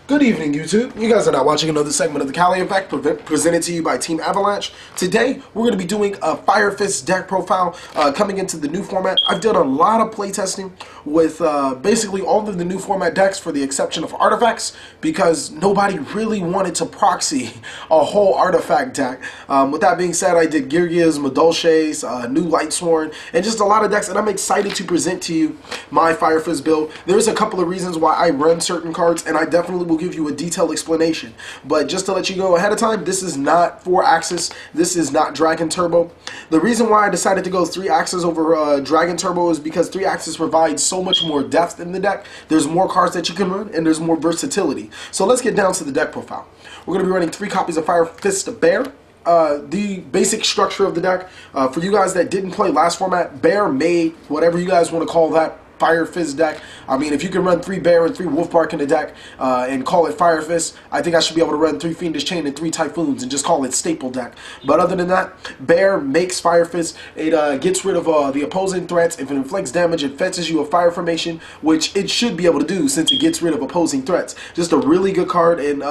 Good evening, YouTube. You guys are now watching another segment of the TheCaliEffect presented to you by Team Avalanche. Today, we're going to be doing a Fire Fist deck profile coming into the new format. I've done a lot of playtesting with basically all of the new format decks for the exception of artifacts because nobody really wanted to proxy a whole artifact deck. With that being said, I did YuGiOh's, Madolche's, new Lightsworn, and just a lot of decks, and I'm excited to present to you my Fire Fist build. There's a couple of reasons why I run certain cards, and I definitely will give you a detailed explanation. But just to let you know ahead of time, this is not 4-axis. This is not Dragon Turbo. The reason why I decided to go 3-axis over Dragon Turbo is because 3-axis provides so much more depth in the deck. There's more cards that you can run, and there's more versatility. So let's get down to the deck profile. We're going to be running 3 copies of Fire Fist Bear. The basic structure of the deck, for you guys that didn't play last format, Bear made whatever you guys want to call that Fire Fist deck. I mean, if you can run 3 Bear and 3 Wolfbark in the deck and call it Fire Fist, I think I should be able to run 3 Fiendish Chain and 3 Typhoons and just call it staple deck. But other than that, Bear makes Fire Fist. It gets rid of the opposing threats. If it inflicts damage, it fetches you a fire formation, which it should be able to do since it gets rid of opposing threats. Just a really good card and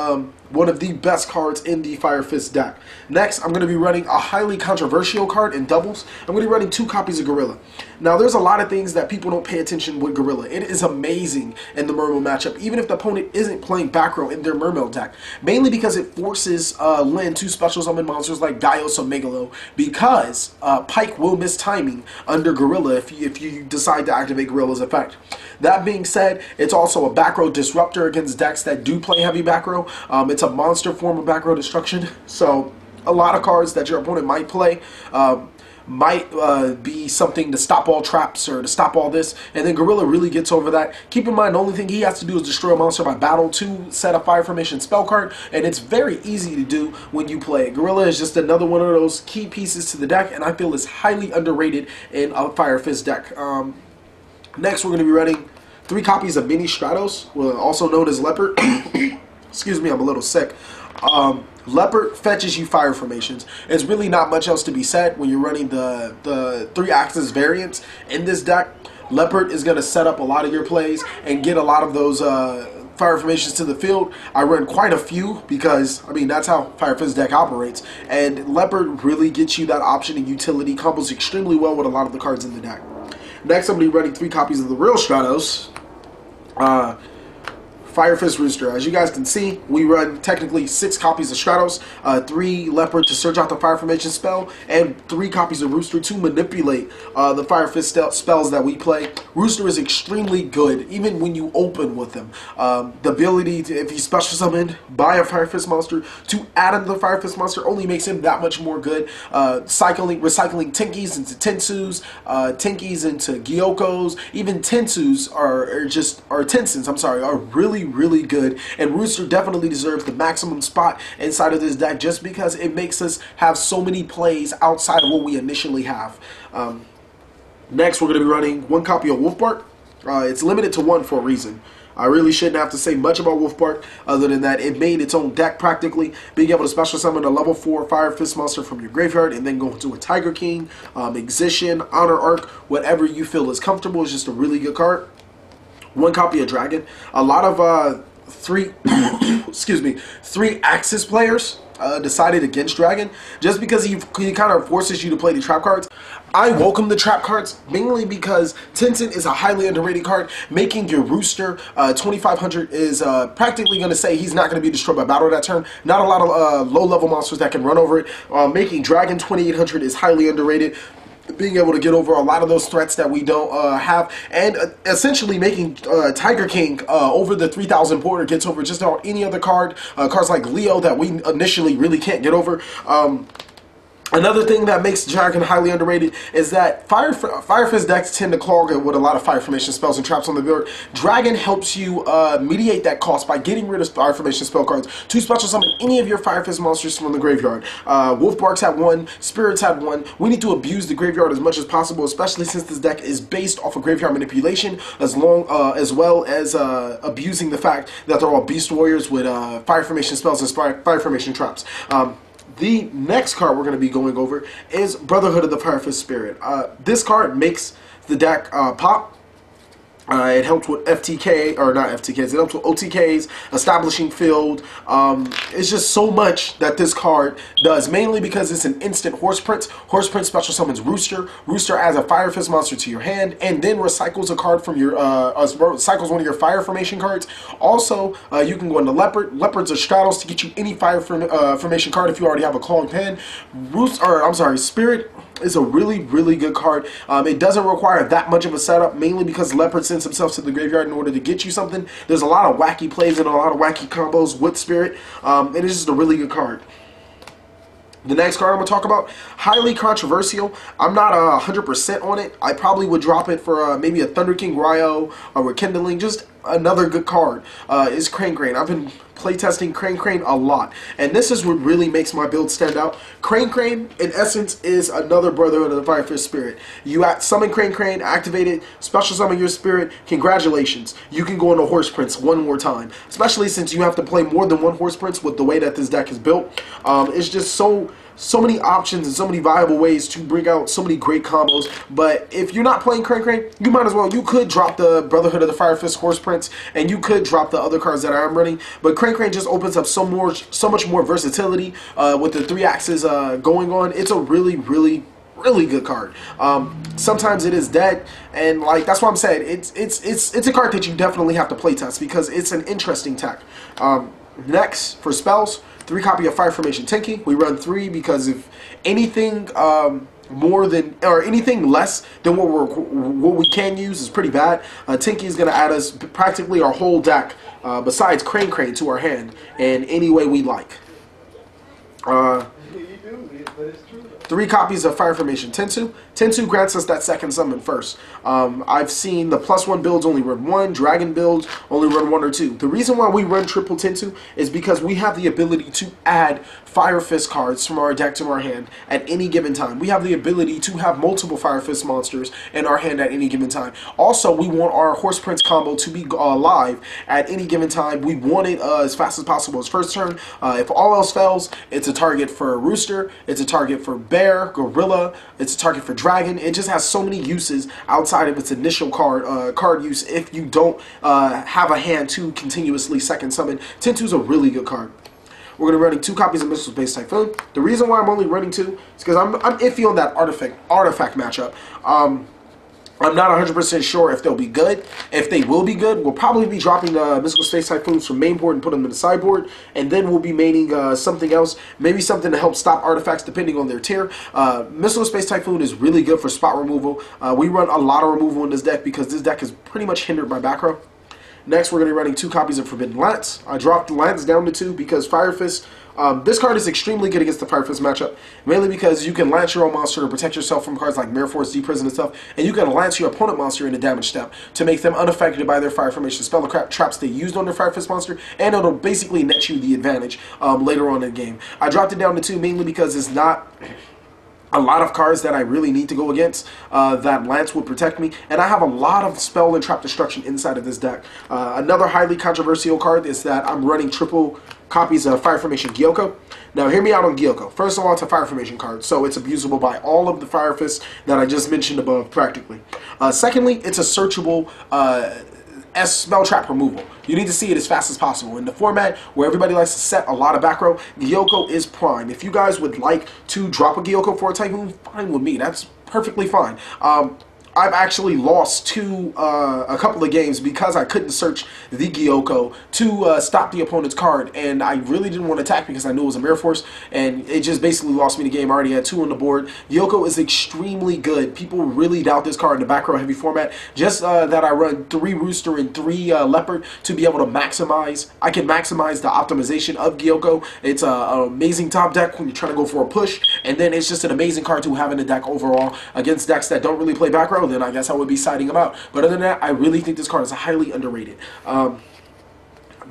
one of the best cards in the Fire Fist deck. Next, I'm going to be running a highly controversial card in doubles. I'm going to be running 2 copies of Gorilla. Now, there's a lot of things that people don't pay attention with Gorilla. It is amazing in the Mermail matchup, even if the opponent isn't playing back row in their Mermail deck. Mainly because it forces Lin to special summon monsters like Gyos or Megalo, because Pike will miss timing under Gorilla if you decide to activate Gorilla's effect. That being said, it's also a back row disruptor against decks that do play heavy back row. It's a monster form of back row destruction, so a lot of cards that your opponent might play might be something to stop all traps or to stop all this, and then Gorilla really gets over that. Keep in mind, the only thing he has to do is destroy a monster by battle to set a Fire Formation spell card, and it's very easy to do when you play it. Gorilla is just another one of those key pieces to the deck, and I feel is highly underrated in a Fire Fist deck. Next, we're going to be running 3 copies of Mini Stratos, also known as Leopard. Excuse me, I'm a little sick. Leopard fetches you fire formations. It's really not much else to be said when you're running the 3-axis variants in this deck. Leopard is going to set up a lot of your plays and get a lot of those fire formations to the field. I run quite a few because, I mean, that's how Fire Fist deck operates. And Leopard really gets you that option and utility, combos extremely well with a lot of the cards in the deck. Next, I'm going to be running 3 copies of the real Stratos. Fire Fist Rooster. As you guys can see, we run technically 6 copies of Stratos, 3 Leopard to search out the Fire Formation spell, and 3 copies of Rooster to manipulate the Fire Fist spells that we play. Rooster is extremely good, even when you open with him. The ability to, if he's special summoned by a Fire Fist monster, to add him to the Fire Fist monster only makes him that much more good. Recycling Tinkies into Tensus, Tinkies into Gyokos, even Tensus are Tensins, I'm sorry, are really good, and Rooster definitely deserves the maximum spot inside of this deck just because it makes us have so many plays outside of what we initially have. Next, we're going to be running 1 copy of Wolfbark. It's limited to 1 for a reason. I really shouldn't have to say much about Wolfbark other than that it made its own deck practically, being able to special summon a level 4 Fire Fist monster from your graveyard and then go into a Tiger King, Excision, Honor Arc, whatever you feel is comfortable. Is just a really good card. 1 copy of Dragon. A lot of 3-axis players decided against Dragon just because he kind of forces you to play the trap cards. I welcome the trap cards mainly because Tenzin is a highly underrated card. Making your Rooster 2500 is practically going to say he's not going to be destroyed by battle that turn. Not a lot of low-level monsters that can run over it. Making Dragon 2800 is highly underrated. Being able to get over a lot of those threats that we don't have, and essentially making Tiger King over the 3000 border gets over just about any other card. Cards like Leo that we initially really can't get over. Another thing that makes Dragon highly underrated is that Fire Fist decks tend to clog it with a lot of Fire Formation spells and traps on the board. Dragon helps you mediate that cost by getting rid of Fire Formation spell cards to special summon any of your Fire Fist monsters from the graveyard. Wolfbarks had 1, Spirits had 1. We need to abuse the graveyard as much as possible, especially since this deck is based off of graveyard manipulation, as well as abusing the fact that they're all Beast Warriors with Fire Formation spells and Fire Formation traps. The next card we're going to be going over is Brotherhood of the Fire Fist Spirit. This card makes the deck pop. It helps with FTK, or not FTKs, it helps with OTKs, establishing field. It's just so much that this card does, mainly because it's an instant Horse Prince. Horse Prince special summons Rooster. Rooster adds a Fire Fist monster to your hand, and then recycles a card from your, recycles one of your Fire Formation cards. Also, you can go into Leopard. Leopards are straddles to get you any Fire Formation card if you already have a Clawing Pen. Spirit is a really, really good card. It doesn't require that much of a setup, mainly because Leopard sends himself to the graveyard in order to get you something. There's a lot of wacky plays and a lot of wacky combos with Spirit. It is just a really good card. The next card I'm going to talk about, highly controversial. I'm not 100% on it. I probably would drop it for maybe a Thunder King YuGiOh or Rekindling. Just another good card is Crane Crane. I've been playtesting Crane Crane a lot, and this is what really makes my build stand out. Crane Crane, in essence, is another Brotherhood of the Fire Fist Spirit. You summon Crane Crane, activate it, special summon your spirit. Congratulations, you can go into Horse Prince one more time, especially since you have to play more than one Horse Prince with the way that this deck is built. It's just so many options and so many viable ways to bring out so many great combos. But if you're not playing Crane Crane, you might as well. You could drop the Brotherhood of the Fire Fist Horse Prince, and you could drop the other cards that I'm running. But Crane Crane just opens up so much more versatility with the 3 axes going on. It's a really, really, really good card. Sometimes it is dead, and like that's what I'm saying. It's a card that you definitely have to play test because it's an interesting tech. Next, for spells, 3 copy of Fire Formation Tinky. We run 3 because if anything more than or anything less than what we can use is pretty bad. Tinky is going to add us practically our whole deck besides Crane Crane to our hand in any way we like. 3 copies of Fire Formation Tensu. Tensu grants us that second summon first. I've seen the +1 builds only run 1, Dragon builds only run 1 or 2. The reason why we run triple Tensu is because we have the ability to add Fire Fist cards from our deck to our hand at any given time. We have the ability to have multiple Fire Fist monsters in our hand at any given time. Also, we want our Horse Prince combo to be live at any given time. We want it as fast as possible as first turn. If all else fails, it's a target for Rooster, it's a target for Bear, Gorilla, it's a target for Dragon. It just has so many uses outside of its initial card use if you don't have a hand to continuously second summon. Tensu is a really good card. We're going to be running 2 copies of Missile Space Typhoon. The reason why I'm only running 2 is because I'm iffy on that artifact matchup. I'm not 100% sure if they'll be good. If they will be good, we'll probably be dropping Mystical Space Typhoons from main board and put them in the sideboard, and then we'll be maining something else, maybe something to help stop artifacts depending on their tier. Mystical Space Typhoon is really good for spot removal. We run a lot of removal in this deck because this deck is pretty much hindered by back row. Next, we're going to be running 2 copies of Forbidden Lance. I dropped Lance down to 2 because Fire Fist, this card is extremely good against the Fire Fist matchup, mainly because you can lance your own monster to protect yourself from cards like Mirror Force, Deep Prison, and stuff, and you can lance your opponent monster in a damage step to make them unaffected by their Fire Formation spell traps they used on their Fire Fist monster, and it'll basically net you the advantage later on in the game. I dropped it down to 2 mainly because it's not a lot of cards that I really need to go against that Lance would protect me, and I have a lot of spell and trap destruction inside of this deck. Another highly controversial card is that I'm running triple copies of Fire Formation YuGiOh. Now hear me out on YuGiOh. First of all, it's a Fire Formation card, so it's abusable by all of the Fire Fists that I just mentioned above practically. Secondly, it's a searchable spell trap removal. You need to see it as fast as possible. In the format where everybody likes to set a lot of back row, YuGiOh is prime. If you guys would like to drop a YuGiOh for a Typhoon, fine with me. That's perfectly fine. I've actually lost a couple of games because I couldn't search the YuGiOh to stop the opponent's card, and I really didn't want to attack because I knew it was a Mirror Force, and it just basically lost me the game. I already had 2 on the board. YuGiOh is extremely good. People really doubt this card in the back row heavy format. Just that I run 3 Rooster and 3 Leopard to be able to maximize. I can maximize the optimization of YuGiOh. It's an amazing top deck when you're trying to go for a push, and then it's just an amazing card to have in the deck overall against decks that don't really play back row. Then I guess I would be siding him out. But other than that, I really think this card is highly underrated.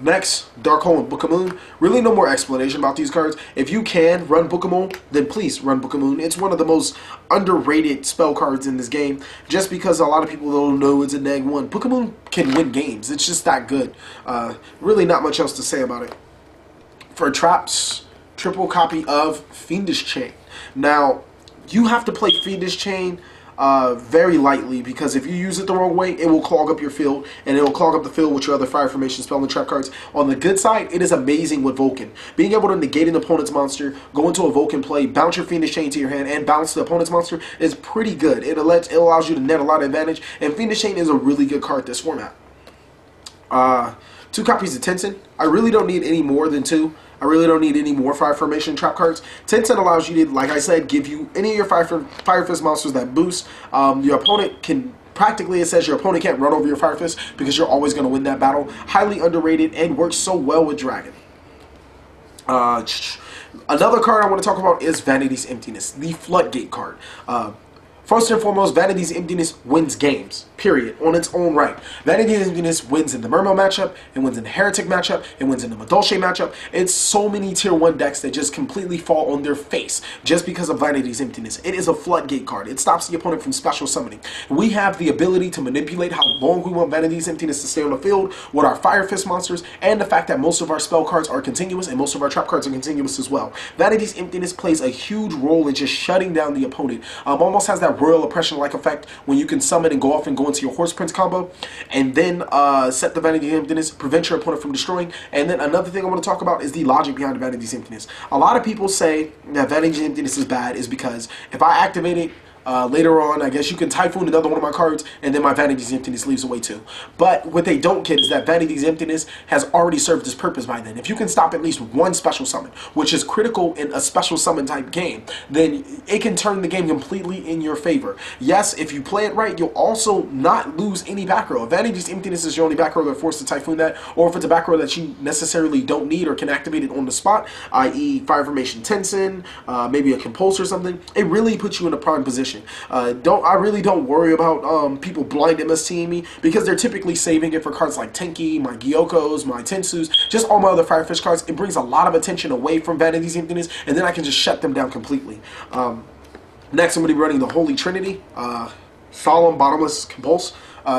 Next, Dark Hole and Book of Moon. Really no more explanation about these cards. If you can run Book of Moon, then please run Book of Moon. It's one of the most underrated spell cards in this game, just because a lot of people don't know it's a neg 1. Book of Moon can win games. It's just that good. Really not much else to say about it. For traps, triple copy of Fiendish Chain. Now, you have to play Fiendish Chain very lightly, because if you use it the wrong way, it will clog up your field, and it will clog up the field with your other fire formation, spell, and trap cards. On the good side, it is amazing with Vulcan. Being able to negate an opponent's monster, go into a Vulcan play, bounce your Fiendish Chain to your hand, and bounce the opponent's monster is pretty good. It allows you to net a lot of advantage, and Fiendish Chain is a really good card this format. 2 copies of Tensen. I really don't need any more than 2. I really don't need any more fire formation trap cards. Tensen allows you to, like I said, give you any of your Fire Fist monsters that boost. Your opponent can, practically it says your opponent can't run over your Fire Fist because you're always going to win that battle. Highly underrated and works so well with Dragon. Another card I want to talk about is Vanity's Emptiness, the Floodgate card. First and foremost, Vanity's Emptiness wins games, period, on its own right. Vanity's Emptiness wins in the Mermail matchup, it wins in the Heretic matchup, it wins in the Madolche matchup. It's so many tier 1 decks that just completely fall on their face just because of Vanity's Emptiness. It is a floodgate card. It stops the opponent from special summoning. We have the ability to manipulate how long we want Vanity's Emptiness to stay on the field with our Fire Fist monsters, and the fact that most of our spell cards are continuous and most of our trap cards are continuous as well. Vanity's Emptiness plays a huge role in just shutting down the opponent. Almost has that Royal Oppression-like effect when you can summon and go off and go into your Horse Prince combo, and then set the Vanity's Emptiness, prevent your opponent from destroying. And then another thing I want to talk about is the logic behind Vanity's Emptiness. A lot of people say that Vanity's Emptiness is bad is because if I activate it, later on, I guess you can Typhoon another one of my cards, and then my Vanity's Emptiness leaves away too. But what they don't get is that Vanity's Emptiness has already served its purpose by then. If you can stop at least one special summon, which is critical in a special summon type game, then it can turn the game completely in your favor. Yes, if you play it right, you'll also not lose any back row. If Vanity's Emptiness is your only back row, they're forced to Typhoon that, or if it's a back row that you necessarily don't need or can activate it on the spot, i.e. Fire Formation Tensen, maybe a Compulse or something, it really puts you in a prime position. I really don't worry about people blind MSTing me, because they're typically saving it for cards like Tenki, my Gyokos, my Tensus, just all my other Firefish cards. It brings a lot of attention away from Vanity's Emptiness, and then I can just shut them down completely. Next, I'm going to be running the Holy Trinity, Solemn, Bottomless, Compulse.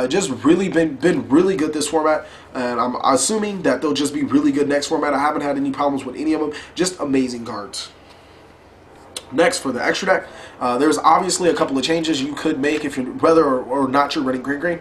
Just really been really good this format, and I'm assuming that they'll just be really good next format. I haven't had any problems with any of them. Just amazing cards. Next, for the extra deck, there's obviously a couple of changes you could make if you're whether or not you're running Green.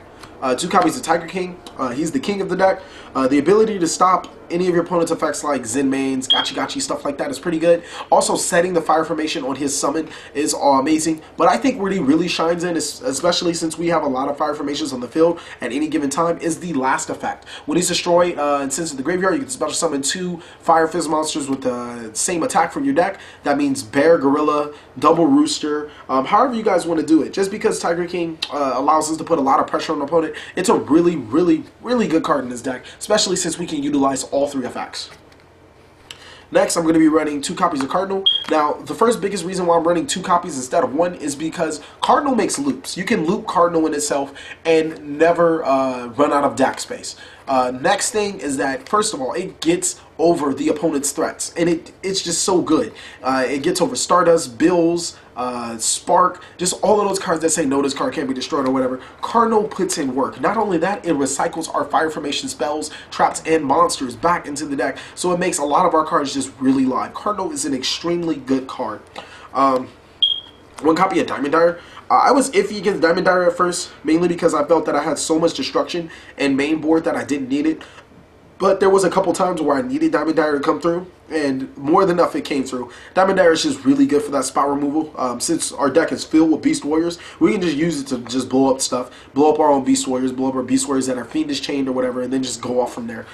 2 copies of Tiger King. He's the king of the deck. The ability to stop any of your opponent's effects like Zen Mains, Gachi, stuff like that is pretty good. Also, setting the Fire Formation on his summon is amazing. But I think where he really shines in, is, especially since we have a lot of Fire Formations on the field at any given time, is the last effect. When he's destroyed and sent to the graveyard, you can special summon 2 Fire Fist monsters with the same attack from your deck. That means Bear, Gorilla, Double Rooster, however you guys want to do it. Just because Tiger King allows us to put a lot of pressure on the opponent, it's a really good card in this deck, especially since we can utilize all 3 effects. Next, I'm going to be running 2 copies of Cardinal. Now, the first biggest reason why I'm running 2 copies instead of 1 is because Cardinal makes loops. You can loop Cardinal in itself and never run out of deck space. Next thing is that, first of all, it gets over the opponent's threats, and it's just so good. It gets over Stardust, Bills, Spark, just all of those cards that say no, this card can't be destroyed or whatever. Cardinal puts in work. Not only that, it recycles our Fire Formation spells, traps, and monsters back into the deck, so it makes a lot of our cards just really live. Cardinal is an extremely good card. 1 copy of Diamond Dire. I was iffy against Diamond Dire at first, mainly because I felt that I had so much destruction and main board that I didn't need it. But there was a couple times where I needed Diamond Dire to come through, and more than enough it came through. Diamond Dire is just really good for that spot removal. Since our deck is filled with Beast Warriors, we can just use it to just blow up stuff, blow up our own Beast Warriors, blow up our Beast Warriors that are Fiendish Chained or whatever, and then just go off from there.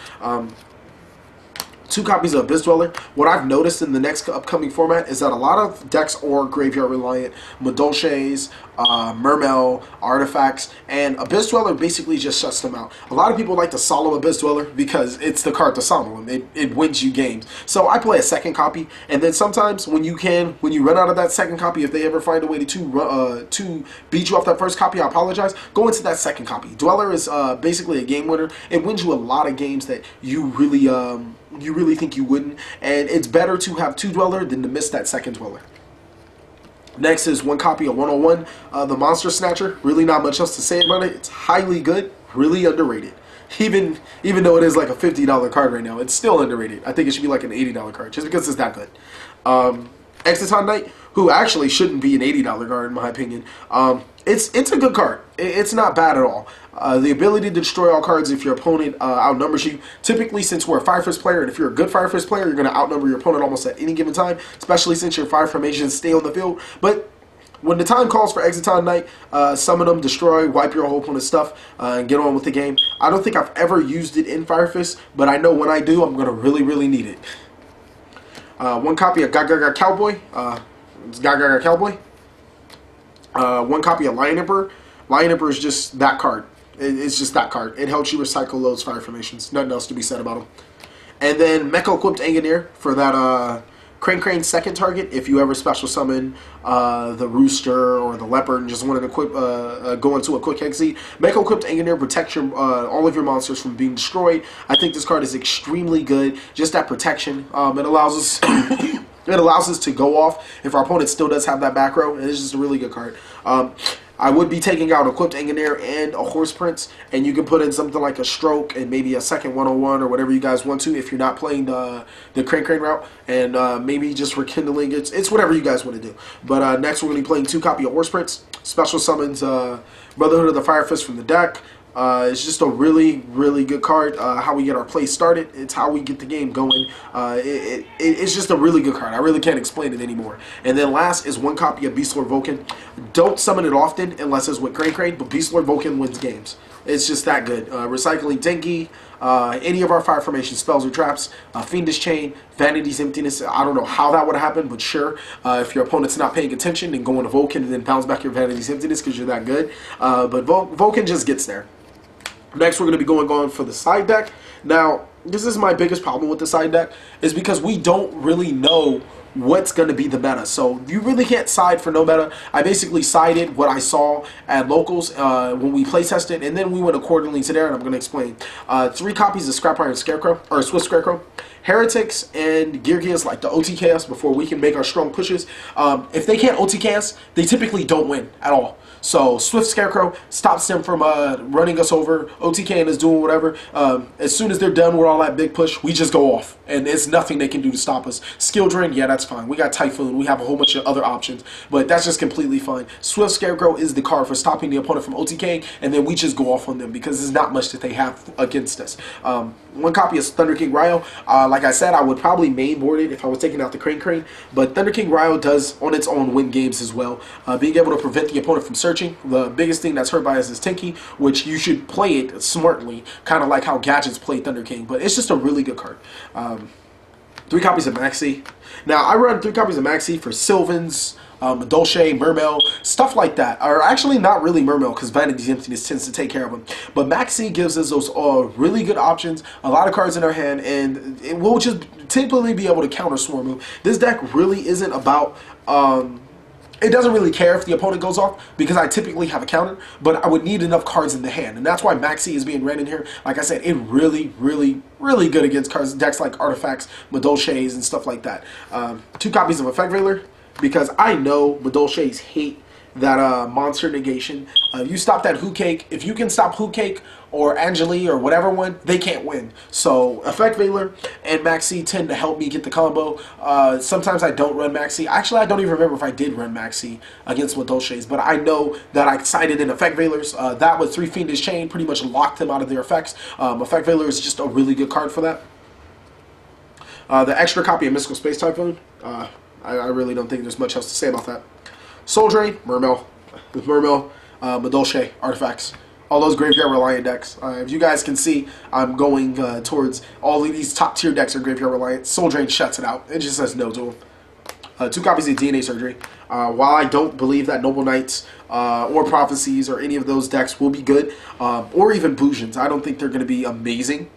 2 copies of Abyss Dweller. What I've noticed in the next upcoming format is that a lot of decks are graveyard reliant. Madolches, Mermail, Artifacts, and Abyss Dweller basically just shuts them out. A lot of people like to Solemn Abyss Dweller because it's the card to Solemn them. It wins you games. So I play a second copy, and then sometimes when you run out of that second copy, if they ever find a way to beat you off that first copy, I apologize, go into that second copy. Dweller is basically a game winner. It wins you a lot of games that you really think you wouldn't, and it's better to have 2 Dweller than to miss that second Dweller. Next is 1 copy of 101, the Monster Snatcher. Really not much else to say about it. It's highly good, really underrated. Even though it is like a $50 card right now, it's still underrated. I think it should be like an $80 card, just because it's that good. Exciton Knight, who actually shouldn't be an $80 card in my opinion, it's a good card. It's not bad at all. The ability to destroy all cards if your opponent outnumbers you. Typically, since we're a Fire Fist player, and if you're a good Fire Fist player, you're going to outnumber your opponent almost at any given time, especially since your fire formations stay on the field. But when the time calls for Exciton Knight, summon them, destroy, wipe your whole opponent's stuff, and get on with the game. I don't think I've ever used it in Fire Fist, but I know when I do, I'm going to really, really need it. One copy of Gaga Cowboy. It's Gaga Cowboy. One copy of Lion Emperor. Lion Emperor is just that card. It's just that card. It helps you recycle those fire formations. Nothing else to be said about them. And then Mecha Equipped Engineer for that Crane second target. If you ever special summon the Rooster or the Leopard and just want to equip, go into a quick exit, Mecha Equipped Engineer protects your, all of your monsters from being destroyed. I think this card is extremely good. Just that protection. It allows us. It allows us to go off if our opponent still does have that back row. And it's just a really good card. I would be taking out Equipped Engineer and a Horse Prince, and you can put in something like a Stroke and maybe a second 101 or whatever you guys want to if you're not playing the Crane route, and maybe just rekindling. It's whatever you guys want to do. But next we're going to be playing 2 copy of Horse Prince. Special summons Brotherhood of the Fire Fist from the deck. It's just a really, really good card. How we get our play started. It's how we get the game going. It's just a really good card. I really can't explain it anymore. And then last is 1 copy of Beast Lord Vulcan. Don't summon it often unless it's with Crane, but Beast Lord Vulcan wins games. It's just that good. Recycling Denki, any of our fire formation spells or traps, Fiendish Chain, Vanity's Emptiness. I don't know how that would have happened, but sure. If your opponent's not paying attention, then go into Vulcan and then bounce back your Vanity's Emptiness because you're that good. But Vulcan just gets there. Next, we're going to be going on for the side deck. Now, this is my biggest problem with the side deck, is because we don't really know what's going to be the meta. So you really can't side for no meta. I basically sided what I saw at locals when we play tested, and then we went accordingly to there, and I'm going to explain. 3 copies of Scrap Iron Scarecrow, or Swift Scarecrow. Heretics and Geargias like the OTK us before we can make our strong pushes. If they can't OTK us, they typically don't win at all. So Swift Scarecrow stops them from running us over, OTKing us, doing whatever. As soon as they're done with all that big push, we just go off. And it's nothing they can do to stop us. Skill Drain, yeah, that's fine. We got Typhoon. We have a whole bunch of other options. But that's just completely fine. Swift Scarecrow is the card for stopping the opponent from OTKing, and then we just go off on them because there's not much that they have against us. 1 copy of Thunder King Ryo. Like I said, I would probably mainboard it if I was taking out the Crane. But Thunder King Ryo does, on its own, win games as well. Being able to prevent the opponent from searching. The biggest thing that's hurt by us is Tinky, which you should play it smartly, kind of like how Gadgets play Thunder King. But it's just a really good card. 3 copies of Maxi. Now, I run 3 copies of Maxi for Sylvans, Dolce, Mermail, stuff like that. Or actually not really Mermail because Vanity's Emptiness tends to take care of them. But Maxi gives us those really good options, a lot of cards in our hand, and we'll just typically be able to counter Swarm Move. This deck really isn't about... it doesn't really care if the opponent goes off because I typically have a counter, but I would need enough cards in the hand. And that's why Maxi is being ran in here. Like I said, it really, really, really good against cards, decks like Artifacts, Madolches, and stuff like that. 2 copies of Effect Veiler because I know Madolches hate that monster negation. You stop that Who Cake. If you can stop Who Cake or Angeli or whatever one, they can't win. So Effect Veiler and Maxi tend to help me get the combo. Sometimes I don't run Maxi. Actually, I don't even remember if I did run Maxi against Madolches, but I know that I sided in Effect Veilers. That with 3 Fiendish Chain pretty much locked them out of their effects. Effect Veiler is just a really good card for that. The extra copy of Mystical Space Typhoon, I really don't think there's much else to say about that. Soul Drain, Mermail, with Mermail, Madolche, Artifacts, all those Graveyard Reliant decks. If you guys can see, I'm going towards all of these top tier decks are Graveyard Reliant. Soul Drain shuts it out. It just says no to them. 2 copies of DNA Surgery. While I don't believe that Noble Knights or Prophecies or any of those decks will be good, or even Bousions, I don't think they're going to be amazing.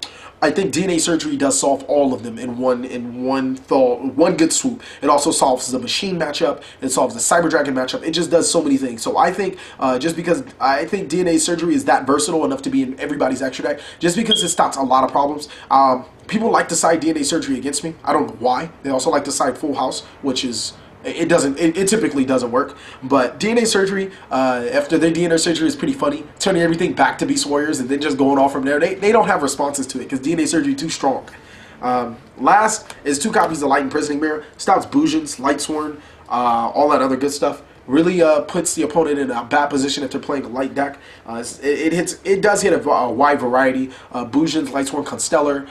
I think DNA Surgery does solve all of them in one good swoop. It also solves the Machine matchup. It solves the Cyber Dragon matchup. It just does so many things. So I think just because I think DNA Surgery is that versatile enough to be in everybody's extra deck, just because it stops a lot of problems. People like to side DNA Surgery against me. I don't know why. They also like to side Full House, which is... It typically doesn't work, but DNA Surgery, after their DNA Surgery is pretty funny, turning everything back to Beast Warriors and then just going off from there. They don't have responses to it because DNA Surgery is too strong. Last is 2 copies of Light Imprisoning Mirror. Stops Bousions, Lightsworn, all that other good stuff. really puts the opponent in a bad position if they're playing a light deck. It does hit a wide variety. Bujins, Lightsworn, Constellar,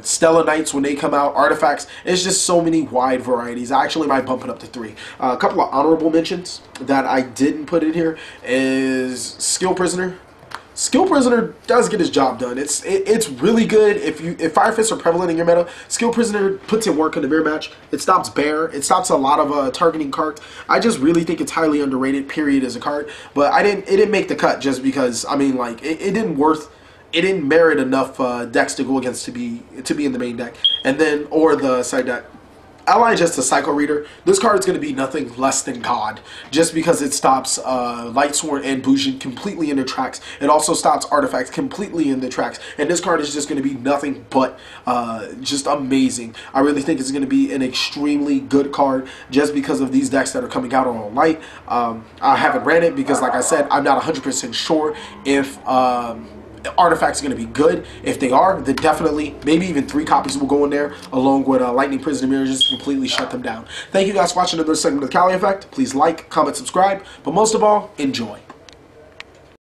Stellar Knights when they come out, artifacts. It's just so many wide varieties. I actually might bump it up to 3. A couple of honorable mentions that I didn't put in here is Skill Prisoner. Skill Prisoner does get his job done. It's really good if Fire Fists are prevalent in your meta. Skill Prisoner puts in work in the mirror match. It stops Bear. It stops a lot of targeting cards. I just really think it's highly underrated. Period as a card. But it didn't make the cut just because I mean like it didn't merit enough decks to go against to be in the main deck, and then or the side deck. Ally just a Psycho Reader. This card is going to be nothing less than God, just because it stops Lightsworn and Bujin completely in their tracks. It also stops artifacts completely in the tracks, and this card is just going to be nothing but just amazing. I really think it's going to be an extremely good card just because of these decks that are coming out on light. I haven't ran it because, like I said, I'm not 100% sure if artifacts are going to be good. If they are, then definitely maybe even 3 copies will go in there along with Lightning Prison Mirror just to completely shut them down. Thank you guys for watching another segment of the Cali Effect. Please like, comment, subscribe, but most of all, enjoy.